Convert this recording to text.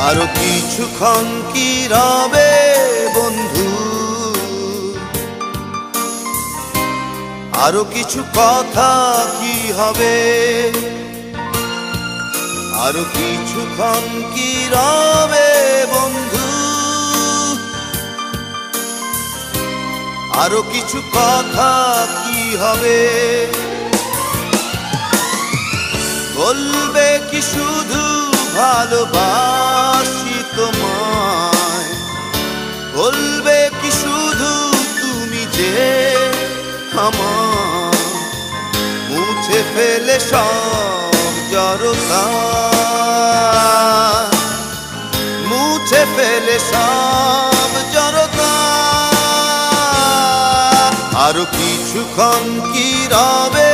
আরো কিছুক্ষণ কি রবে বন্ধু, আরো কিছু কথা কি হবে, আরো কিছুক্ষণ কি রবে বন্ধু, আরো কিছু কথা কি হবে। বলবে কি শুধু ভালোবাসি তোমায়, বলবে কি শুধু তুমি যে আমার, মুছে ফেলে সব জড়তা, মুছে ফেলে সব জড়তা। আরো কিছুক্ষণ কি রবে